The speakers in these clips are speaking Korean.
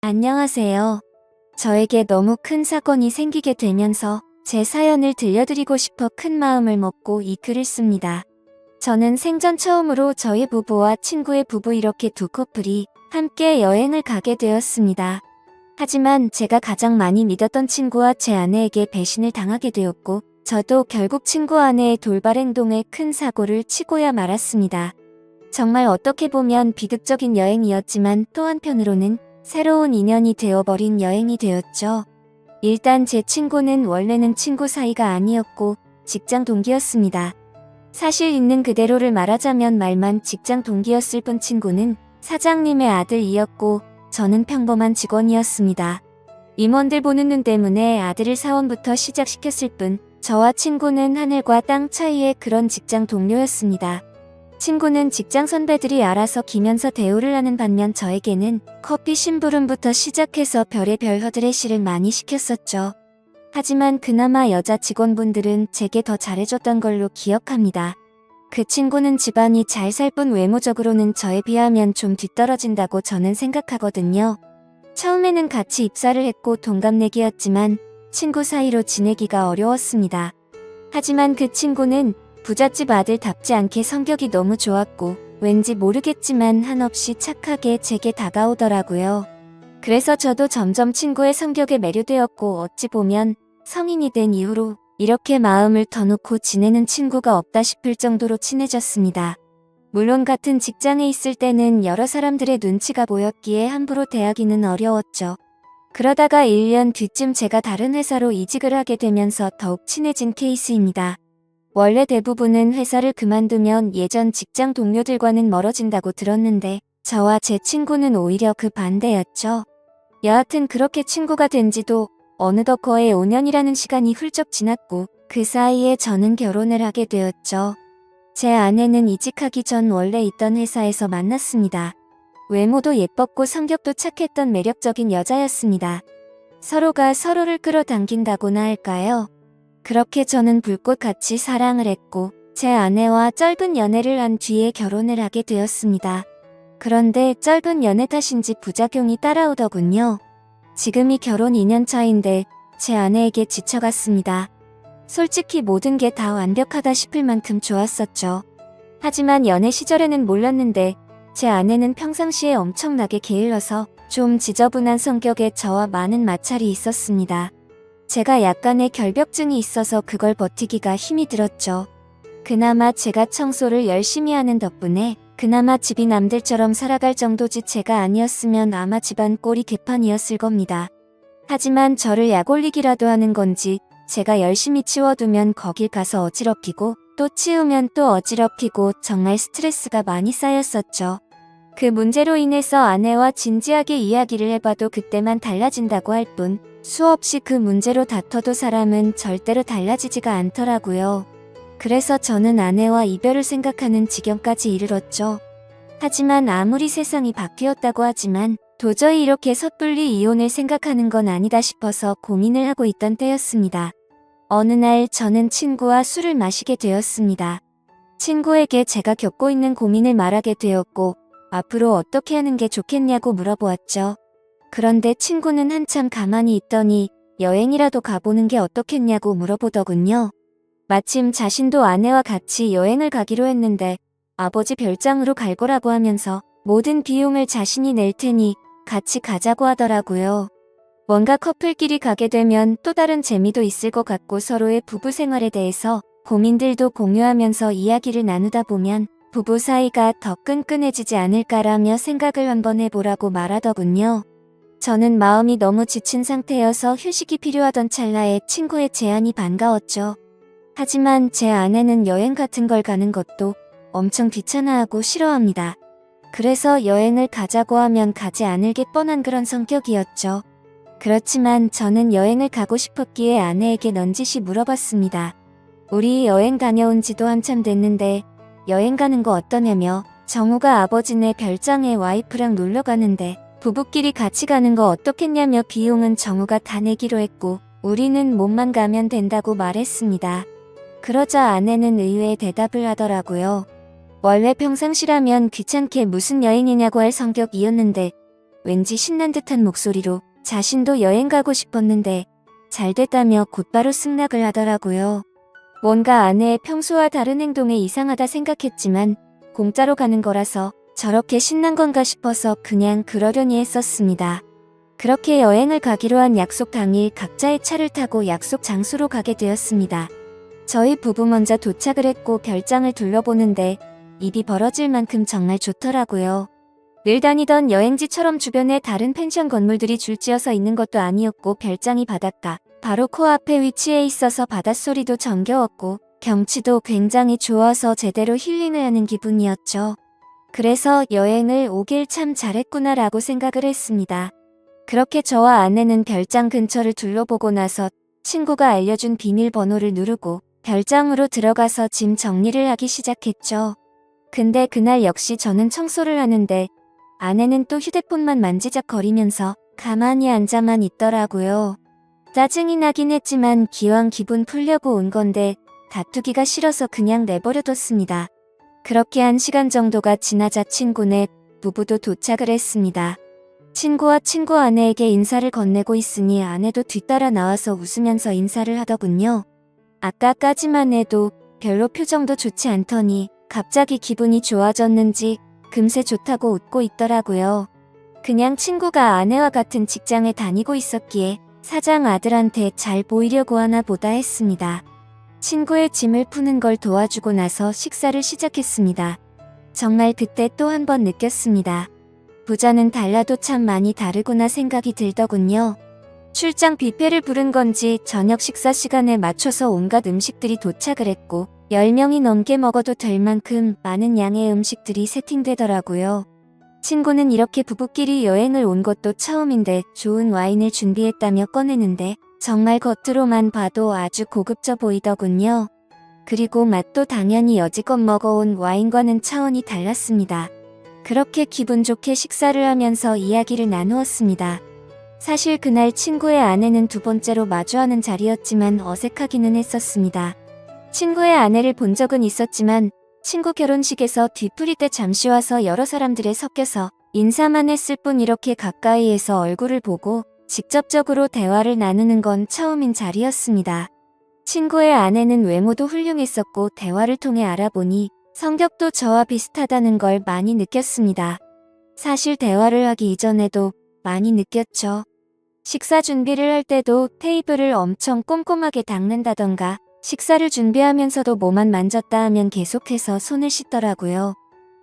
안녕하세요. 저에게 너무 큰 사건이 생기게 되면서 제 사연을 들려드리고 싶어 큰 마음을 먹고 이 글을 씁니다. 저는 생전 처음으로 저희 부부와 친구의 부부 이렇게 두 커플이 함께 여행을 가게 되었습니다. 하지만 제가 가장 많이 믿었던 친구와 제 아내에게 배신을 당하게 되었고, 저도 결국 친구 아내의 돌발 행동에 큰 사고를 치고야 말았습니다. 정말 어떻게 보면 비극적인 여행이었지만 또 한편으로는 새로운 인연이 되어버린 여행이 되었죠. 일단 제 친구는 원래는 친구 사이가 아니었고 직장 동기였습니다. 사실 있는 그대로를 말하자면 말만 직장 동기였을 뿐 친구는 사장님의 아들이었고 저는 평범한 직원이었습니다. 임원들 보는 눈 때문에 아들을 사원부터 시작시켰을 뿐 저와 친구는 하늘과 땅 차이의 그런 직장 동료였습니다. 친구는 직장 선배들이 알아서 기면서 대우를 하는 반면 저에게는 커피 심부름부터 시작해서 별의별 허드레시를 많이 시켰었죠. 하지만 그나마 여자 직원분들은 제게 더 잘해줬던 걸로 기억합니다. 그 친구는 집안이 잘 살 뿐 외모적으로는 저에 비하면 좀 뒤떨어진다고 저는 생각하거든요. 처음에는 같이 입사를 했고 동갑내기였지만 친구 사이로 지내기가 어려웠습니다. 하지만 그 친구는 부잣집 아들답지 않게 성격이 너무 좋았고 왠지 모르겠지만 한없이 착하게 제게 다가오더라고요. 그래서 저도 점점 친구의 성격에 매료되었고 어찌 보면 성인이 된 이후로 이렇게 마음을 터놓고 지내는 친구가 없다 싶을 정도로 친해졌습니다. 물론 같은 직장에 있을 때는 여러 사람들의 눈치가 보였기에 함부로 대하기는 어려웠죠. 그러다가 1년 뒤쯤 제가 다른 회사로 이직을 하게 되면서 더욱 친해진 케이스입니다. 원래 대부분은 회사를 그만두면 예전 직장 동료들과는 멀어진다고 들었는데 저와 제 친구는 오히려 그 반대였죠. 여하튼 그렇게 친구가 된 지도 어느덧 거의 5년이라는 시간이 훌쩍 지났고 그 사이에 저는 결혼을 하게 되었죠. 제 아내는 이직하기 전 원래 있던 회사에서 만났습니다. 외모도 예뻤고 성격도 착했던 매력적인 여자였습니다. 서로가 서로를 끌어당긴다고나 할까요? 그렇게 저는 불꽃같이 사랑을 했고 제 아내와 짧은 연애를 한 뒤에 결혼을 하게 되었습니다. 그런데 짧은 연애 탓인지 부작용이 따라오더군요. 지금이 결혼 2년 차인데 제 아내에게 지쳐갔습니다. 솔직히 모든 게 다 완벽하다 싶을 만큼 좋았었죠. 하지만 연애 시절에는 몰랐는데 제 아내는 평상시에 엄청나게 게을러서 좀 지저분한 성격에 저와 많은 마찰이 있었습니다. 제가 약간의 결벽증이 있어서 그걸 버티기가 힘이 들었죠. 그나마 제가 청소를 열심히 하는 덕분에 그나마 집이 남들처럼 살아갈 정도지 제가 아니었으면 아마 집안 꼴이 개판이었을 겁니다. 하지만 저를 약올리기라도 하는 건지 제가 열심히 치워두면 거길 가서 어지럽히고 또 치우면 또 어지럽히고 정말 스트레스가 많이 쌓였었죠. 그 문제로 인해서 아내와 진지하게 이야기를 해봐도 그때만 달라진다고 할 뿐 수없이 그 문제로 다퉈도 사람은 절대로 달라지지가 않더라고요. 그래서 저는 아내와 이별을 생각하는 지경까지 이르렀죠. 하지만 아무리 세상이 바뀌었다고 하지만 도저히 이렇게 섣불리 이혼을 생각하는 건 아니다 싶어서 고민을 하고 있던 때였습니다. 어느 날 저는 친구와 술을 마시게 되었습니다. 친구에게 제가 겪고 있는 고민을 말하게 되었고 앞으로 어떻게 하는 게 좋겠냐고 물어보았죠. 그런데 친구는 한참 가만히 있더니 여행이라도 가보는 게 어떻겠냐고 물어보더군요. 마침 자신도 아내와 같이 여행을 가기로 했는데 아버지 별장으로 갈 거라고 하면서 모든 비용을 자신이 낼 테니 같이 가자고 하더라고요. 뭔가 커플끼리 가게 되면 또 다른 재미도 있을 것 같고 서로의 부부 생활에 대해서 고민들도 공유하면서 이야기를 나누다 보면 부부 사이가 더 끈끈해지지 않을까라며 생각을 한번 해보라고 말하더군요. 저는 마음이 너무 지친 상태여서 휴식이 필요하던 찰나에 친구의 제안이 반가웠죠. 하지만 제 아내는 여행 같은 걸 가는 것도 엄청 귀찮아하고 싫어합니다. 그래서 여행을 가자고 하면 가지 않을 게 뻔한 그런 성격이었죠. 그렇지만 저는 여행을 가고 싶었기에 아내에게 넌지시 물어봤습니다. 우리 여행 다녀온 지도 한참 됐는데 여행 가는 거 어떠냐며 정우가 아버지네 별장에 와이프랑 놀러 가는데 부부끼리 같이 가는 거 어떻겠냐며 비용은 정우가 다 내기로 했고 우리는 몸만 가면 된다고 말했습니다. 그러자 아내는 의외의 대답을 하더라고요. 원래 평상시라면 귀찮게 무슨 여행이냐고 할 성격이었는데 왠지 신난 듯한 목소리로 자신도 여행 가고 싶었는데 잘 됐다며 곧바로 승낙을 하더라고요. 뭔가 아내의 평소와 다른 행동에 이상하다 생각했지만 공짜로 가는 거라서 저렇게 신난 건가 싶어서 그냥 그러려니 했었습니다. 그렇게 여행을 가기로 한 약속 당일 각자의 차를 타고 약속 장소로 가게 되었습니다. 저희 부부 먼저 도착을 했고 별장을 둘러보는데 입이 벌어질 만큼 정말 좋더라고요. 늘 다니던 여행지처럼 주변에 다른 펜션 건물들이 줄지어서 있는 것도 아니었고 별장이 바닷가 바로 코앞에 위치해 있어서 바닷소리도 정겨웠고 경치도 굉장히 좋아서 제대로 힐링을 하는 기분이었죠. 그래서 여행을 오길 참 잘했구나라고 생각을 했습니다. 그렇게 저와 아내는 별장 근처를 둘러보고 나서 친구가 알려준 비밀번호를 누르고 별장으로 들어가서 짐 정리를 하기 시작했죠. 근데 그날 역시 저는 청소를 하는데 아내는 또 휴대폰만 만지작거리면서 가만히 앉아만 있더라고요. 짜증이 나긴 했지만 기왕 기분 풀려고 온 건데 다투기가 싫어서 그냥 내버려뒀습니다. 그렇게 1시간 정도가 지나자 친구네 부부도 도착을 했습니다. 친구와 친구 아내에게 인사를 건네고 있으니 아내도 뒤따라 나와서 웃으면서 인사를 하더군요. 아까까지만 해도 별로 표정도 좋지 않더니 갑자기 기분이 좋아졌는지 금세 좋다고 웃고 있더라고요. 그냥 친구가 아내와 같은 직장에 다니고 있었기에 사장 아들한테 잘 보이려고 하나 보다 했습니다. 친구의 짐을 푸는 걸 도와주고 나서 식사를 시작했습니다. 정말 그때 또 한 번 느꼈습니다. 부자는 달라도 참 많이 다르구나 생각이 들더군요. 출장 뷔페를 부른 건지 저녁 식사 시간에 맞춰서 온갖 음식들이 도착을 했고 10명이 넘게 먹어도 될 만큼 많은 양의 음식들이 세팅되더라고요. 친구는 이렇게 부부끼리 여행을 온 것도 처음인데 좋은 와인을 준비했다며 꺼내는데 정말 겉으로만 봐도 아주 고급져 보이더군요. 그리고 맛도 당연히 여지껏 먹어온 와인과는 차원이 달랐습니다. 그렇게 기분 좋게 식사를 하면서 이야기를 나누었습니다. 사실 그날 친구의 아내는 두 번째로 마주하는 자리였지만 어색하기는 했었습니다. 친구의 아내를 본 적은 있었지만 친구 결혼식에서 뒤풀이 때 잠시 와서 여러 사람들에 섞여서 인사만 했을 뿐 이렇게 가까이에서 얼굴을 보고 직접적으로 대화를 나누는 건 처음인 자리였습니다. 친구의 아내는 외모도 훌륭했었고 대화를 통해 알아보니 성격도 저와 비슷하다는 걸 많이 느꼈습니다. 사실 대화를 하기 이전에도 많이 느꼈죠. 식사 준비를 할 때도 테이블을 엄청 꼼꼼하게 닦는다던가 식사를 준비하면서도 뭐만 만졌다 하면 계속해서 손을 씻더라고요.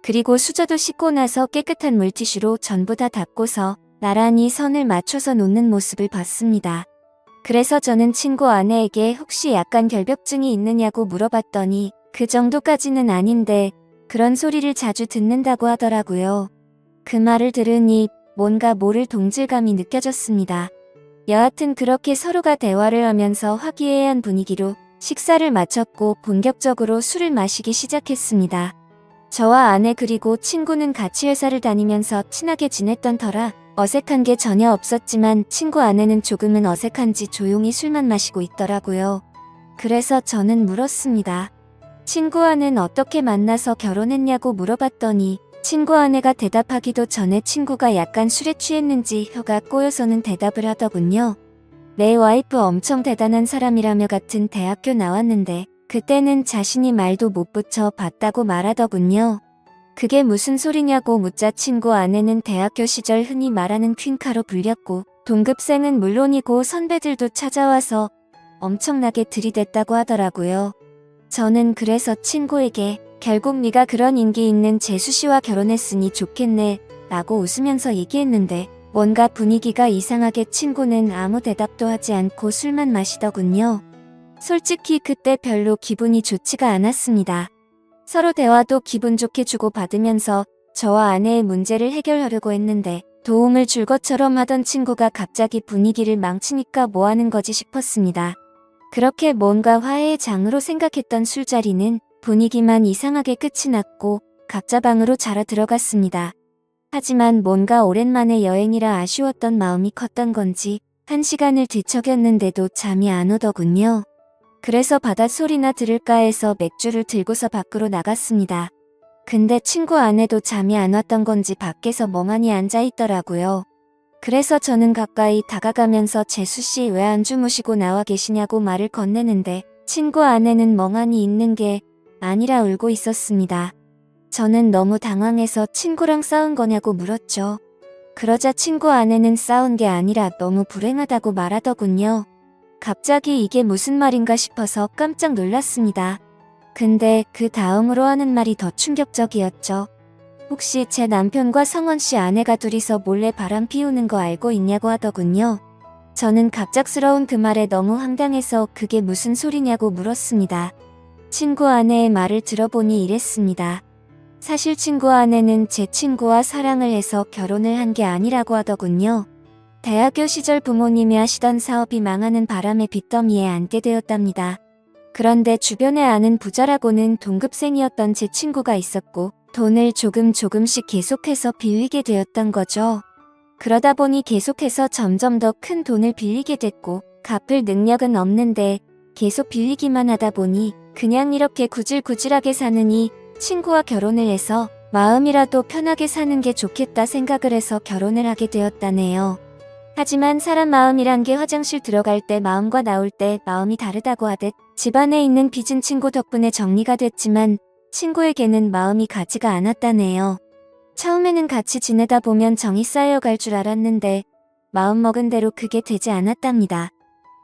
그리고 수저도 씻고 나서 깨끗한 물티슈로 전부 다 닦고서 나란히 선을 맞춰서 놓는 모습을 봤습니다. 그래서 저는 친구 아내에게 혹시 약간 결벽증이 있느냐고 물어봤더니 그 정도까지는 아닌데 그런 소리를 자주 듣는다고 하더라고요. 그 말을 들으니 뭔가 모를 동질감이 느껴졌습니다. 여하튼 그렇게 서로가 대화를 하면서 화기애애한 분위기로 식사를 마쳤고 본격적으로 술을 마시기 시작했습니다. 저와 아내 그리고 친구는 같이 회사를 다니면서 친하게 지냈던 터라 어색한 게 전혀 없었지만 친구 아내는 조금은 어색한지 조용히 술만 마시고 있더라고요. 그래서 저는 물었습니다. 친구와는 어떻게 만나서 결혼했냐고 물어봤더니 친구 아내가 대답하기도 전에 친구가 약간 술에 취했는지 혀가 꼬여서는 대답을 하더군요. 내 와이프 엄청 대단한 사람이라며 같은 대학교 나왔는데 그때는 자신이 말도 못 붙여 봤다고 말하더군요. 그게 무슨 소리냐고 묻자 친구 아내는 대학교 시절 흔히 말하는 퀸카로 불렸고 동급생은 물론이고 선배들도 찾아와서 엄청나게 들이댔다고 하더라고요. 저는 그래서 친구에게 결국 네가 그런 인기 있는 재수씨와 결혼했으니 좋겠네 라고 웃으면서 얘기했는데 뭔가 분위기가 이상하게 친구는 아무 대답도 하지 않고 술만 마시더군요. 솔직히 그때 별로 기분이 좋지가 않았습니다. 서로 대화도 기분 좋게 주고받으면서 저와 아내의 문제를 해결하려고 했는데 도움을 줄 것처럼 하던 친구가 갑자기 분위기를 망치니까 뭐하는 거지 싶었습니다. 그렇게 뭔가 화해의 장으로 생각했던 술자리는 분위기만 이상하게 끝이 났고 각자 방으로 자러 들어갔습니다. 하지만 뭔가 오랜만에 여행이라 아쉬웠던 마음이 컸던 건지 1시간을 뒤척였는데도 잠이 안 오더군요. 그래서 바닷소리나 들을까 해서 맥주를 들고서 밖으로 나갔습니다. 근데 친구 아내도 잠이 안 왔던 건지 밖에서 멍하니 앉아 있더라고요. 그래서 저는 가까이 다가가면서 재수씨 왜 안 주무시고 나와 계시냐고 말을 건네는데 친구 아내는 멍하니 있는 게 아니라 울고 있었습니다. 저는 너무 당황해서 친구랑 싸운 거냐고 물었죠. 그러자 친구 아내는 싸운 게 아니라 너무 불행하다고 말하더군요. 갑자기 이게 무슨 말인가 싶어서 깜짝 놀랐습니다. 근데 그 다음으로 하는 말이 더 충격적이었죠. 혹시 제 남편과 성원 씨 아내가 둘이서 몰래 바람 피우는 거 알고 있냐고 하더군요. 저는 갑작스러운 그 말에 너무 황당해서 그게 무슨 소리냐고 물었습니다. 친구 아내의 말을 들어보니 이랬습니다. 사실 친구 아내는 제 친구와 사랑을 해서 결혼을 한 게 아니라고 하더군요. 대학교 시절 부모님이 하시던 사업이 망하는 바람에 빚더미에 앉게 되었답니다. 그런데 주변에 아는 부자라고는 동급생이었던 제 친구가 있었고 돈을 조금씩 계속해서 빌리게 되었던 거죠. 그러다 보니 계속해서 점점 더 큰 돈을 빌리게 됐고 갚을 능력은 없는데 계속 빌리기만 하다 보니 그냥 이렇게 구질구질하게 사느니 친구와 결혼을 해서 마음이라도 편하게 사는 게 좋겠다 생각을 해서 결혼을 하게 되었다네요. 하지만 사람 마음이란 게 화장실 들어갈 때 마음과 나올 때 마음이 다르다고 하듯 집안에 있는 빚은 친구 덕분에 정리가 됐지만 친구에게는 마음이 가지가 않았다네요. 처음에는 같이 지내다 보면 정이 쌓여갈 줄 알았는데 마음먹은 대로 그게 되지 않았답니다.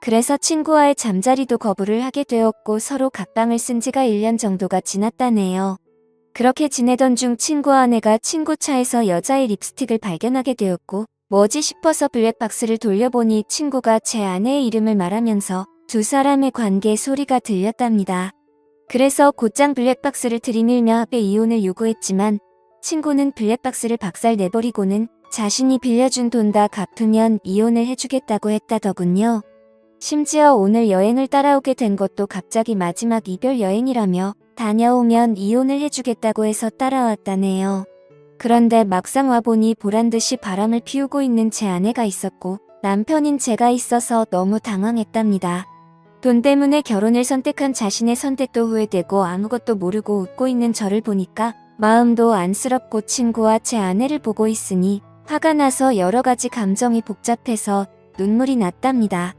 그래서 친구와의 잠자리도 거부를 하게 되었고 서로 각방을 쓴 지가 1년 정도가 지났다네요. 그렇게 지내던 중 친구 아내가 친구 차에서 여자의 립스틱을 발견하게 되었고 뭐지 싶어서 블랙박스를 돌려보니 친구가 제 아내의 이름을 말하면서 두 사람의 관계 소리가 들렸답니다. 그래서 곧장 블랙박스를 들이밀며 합의 이혼을 요구했지만 친구는 블랙박스를 박살 내버리고는 자신이 빌려준 돈 다 갚으면 이혼을 해주겠다고 했다더군요. 심지어 오늘 여행을 따라오게 된 것도 갑자기 마지막 이별 여행이라며 다녀오면 이혼을 해주겠다고 해서 따라왔다네요. 그런데 막상 와보니 보란듯이 바람을 피우고 있는 제 아내가 있었고 남편인 제가 있어서 너무 당황했답니다. 돈 때문에 결혼을 선택한 자신의 선택도 후회되고 아무것도 모르고 웃고 있는 저를 보니까 마음도 안쓰럽고 친구와 제 아내를 보고 있으니 화가 나서 여러 가지 감정이 복잡해서 눈물이 났답니다.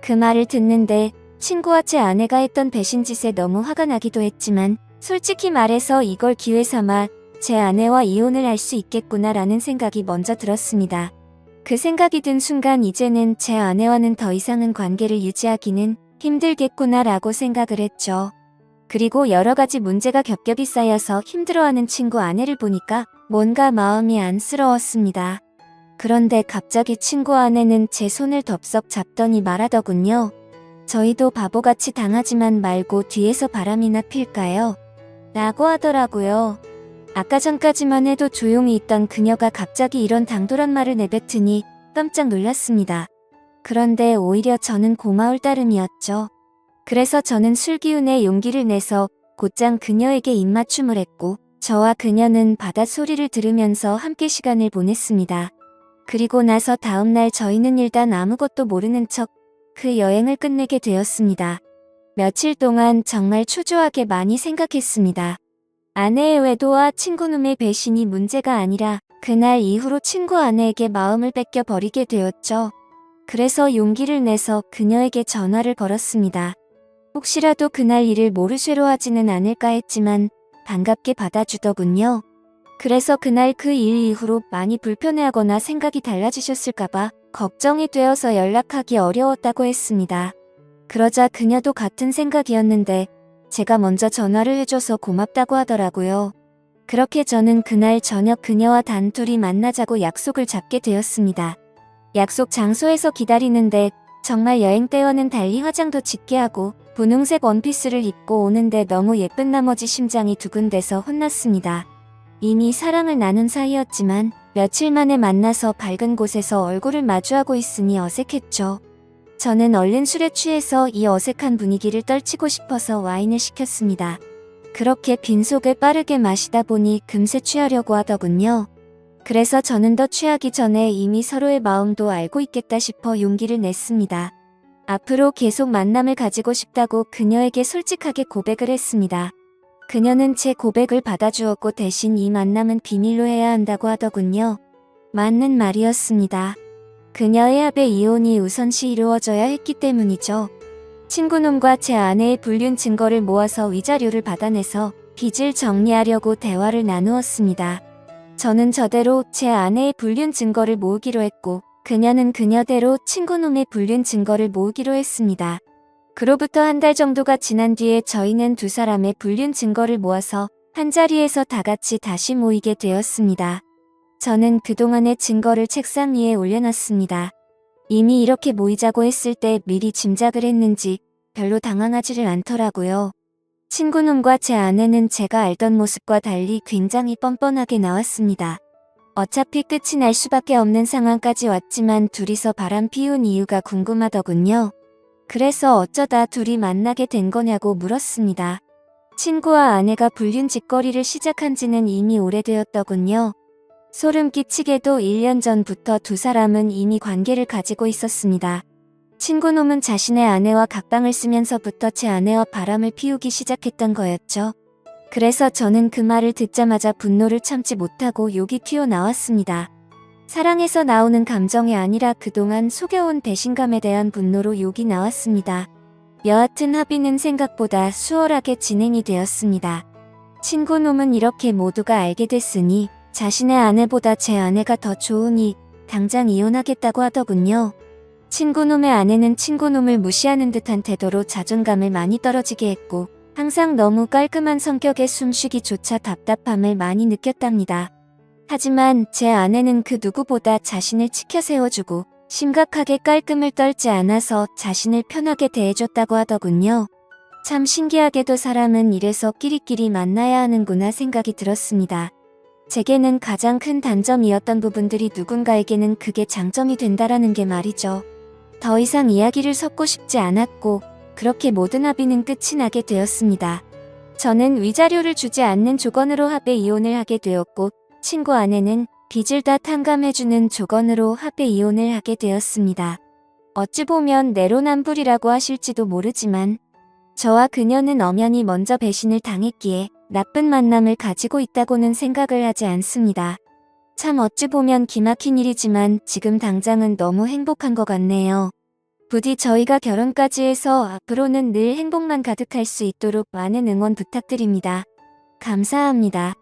그 말을 듣는데 친구와 제 아내가 했던 배신짓에 너무 화가 나기도 했지만 솔직히 말해서 이걸 기회 삼아 제 아내와 이혼을 할 수 있겠구나라는 생각이 먼저 들었습니다. 그 생각이 든 순간 이제는 제 아내와는 더 이상은 관계를 유지하기는 힘들겠구나라고 생각을 했죠. 그리고 여러 가지 문제가 겹겹이 쌓여서 힘들어하는 친구 아내를 보니까 뭔가 마음이 안쓰러웠습니다. 그런데 갑자기 친구 아내는 제 손을 덥석 잡더니 말하더군요. 저희도 바보같이 당하지만 말고 뒤에서 바람이나 필까요? 라고 하더라고요. 아까 전까지만 해도 조용히 있던 그녀가 갑자기 이런 당돌한 말을 내뱉으니 깜짝 놀랐습니다. 그런데 오히려 저는 고마울 따름이었죠. 그래서 저는 술기운에 용기를 내서 곧장 그녀에게 입맞춤을 했고 저와 그녀는 바닷소리를 들으면서 함께 시간을 보냈습니다. 그리고 나서 다음날 저희는 일단 아무것도 모르는 척 그 여행을 끝내게 되었습니다. 며칠 동안 정말 초조하게 많이 생각했습니다. 아내의 외도와 친구놈의 배신이 문제가 아니라 그날 이후로 친구 아내에게 마음을 뺏겨 버리게 되었죠. 그래서 용기를 내서 그녀에게 전화를 걸었습니다. 혹시라도 그날 일을 모르쇠로 하지는 않을까 했지만 반갑게 받아주더군요. 그래서 그날 그 일 이후로 많이 불편해하거나 생각이 달라지셨을까봐 걱정이 되어서 연락하기 어려웠다고 했습니다. 그러자 그녀도 같은 생각이었는데 제가 먼저 전화를 해줘서 고맙다고 하더라고요. 그렇게 저는 그날 저녁 그녀와 단둘이 만나자고 약속을 잡게 되었습니다. 약속 장소에서 기다리는데 정말 여행 때와는 달리 화장도 짙게 하고 분홍색 원피스를 입고 오는데 너무 예쁜 나머지 심장이 두근대서 혼났습니다. 이미 사랑을 나눈 사이였지만 며칠 만에 만나서 밝은 곳에서 얼굴을 마주하고 있으니 어색했죠. 저는 얼른 술에 취해서 이 어색한 분위기를 떨치고 싶어서 와인을 시켰습니다. 그렇게 빈속을 빠르게 마시다 보니 금세 취하려고 하더군요. 그래서 저는 더 취하기 전에 이미 서로의 마음도 알고 있겠다 싶어 용기를 냈습니다. 앞으로 계속 만남을 가지고 싶다고 그녀에게 솔직하게 고백을 했습니다. 그녀는 제 고백을 받아주었고 대신 이 만남은 비밀로 해야 한다고 하더군요. 맞는 말이었습니다. 그녀의 합의 이혼이 우선시 이루어져야 했기 때문이죠. 친구놈과 제 아내의 불륜 증거를 모아서 위자료를 받아내서 빚을 정리하려고 대화를 나누었습니다. 저는 저대로 제 아내의 불륜 증거를 모으기로 했고 그녀는 그녀대로 친구놈의 불륜 증거를 모으기로 했습니다. 그로부터 한 달 정도가 지난 뒤에 저희는 두 사람의 불륜 증거를 모아서 한자리에서 다 같이 다시 모이게 되었습니다. 저는 그동안의 증거를 책상 위에 올려놨습니다. 이미 이렇게 모이자고 했을 때 미리 짐작을 했는지 별로 당황하지를 않더라고요. 친구놈과 제 아내는 제가 알던 모습과 달리 굉장히 뻔뻔하게 나왔습니다. 어차피 끝이 날 수밖에 없는 상황까지 왔지만 둘이서 바람 피운 이유가 궁금하더군요. 그래서 어쩌다 둘이 만나게 된 거냐고 물었습니다. 친구와 아내가 불륜 짓거리를 시작한 지는 이미 오래되었더군요. 소름 끼치게도 1년 전부터 두 사람은 이미 관계를 가지고 있었습니다. 친구놈은 자신의 아내와 각방을 쓰면서부터 제 아내와 바람을 피우기 시작했던 거였죠. 그래서 저는 그 말을 듣자마자 분노를 참지 못하고 욕이 튀어나왔습니다. 사랑에서 나오는 감정이 아니라 그동안 속여온 배신감에 대한 분노로 욕이 나왔습니다. 여하튼 합의는 생각보다 수월하게 진행이 되었습니다. 친구놈은 이렇게 모두가 알게 됐으니 자신의 아내보다 제 아내가 더 좋으니 당장 이혼하겠다고 하더군요. 친구놈의 아내는 친구놈을 무시하는 듯한 태도로 자존감을 많이 떨어지게 했고 항상 너무 깔끔한 성격에 숨쉬기조차 답답함을 많이 느꼈답니다. 하지만 제 아내는 그 누구보다 자신을 치켜 세워주고 심각하게 깔끔을 떨지 않아서 자신을 편하게 대해줬다고 하더군요. 참 신기하게도 사람은 이래서 끼리끼리 만나야 하는구나 생각이 들었습니다. 제게는 가장 큰 단점이었던 부분들이 누군가에게는 그게 장점이 된다라는 게 말이죠. 더 이상 이야기를 섞고 싶지 않았고 그렇게 모든 합의는 끝이 나게 되었습니다. 저는 위자료를 주지 않는 조건으로 합의 이혼을 하게 되었고 친구 아내는 빚을 다 탕감해주는 조건으로 합의 이혼을 하게 되었습니다. 어찌 보면 내로남불이라고 하실지도 모르지만 저와 그녀는 엄연히 먼저 배신을 당했기에 나쁜 만남을 가지고 있다고는 생각을 하지 않습니다. 참 어찌 보면 기막힌 일이지만 지금 당장은 너무 행복한 것 같네요. 부디 저희가 결혼까지 해서 앞으로는 늘 행복만 가득할 수 있도록 많은 응원 부탁드립니다. 감사합니다.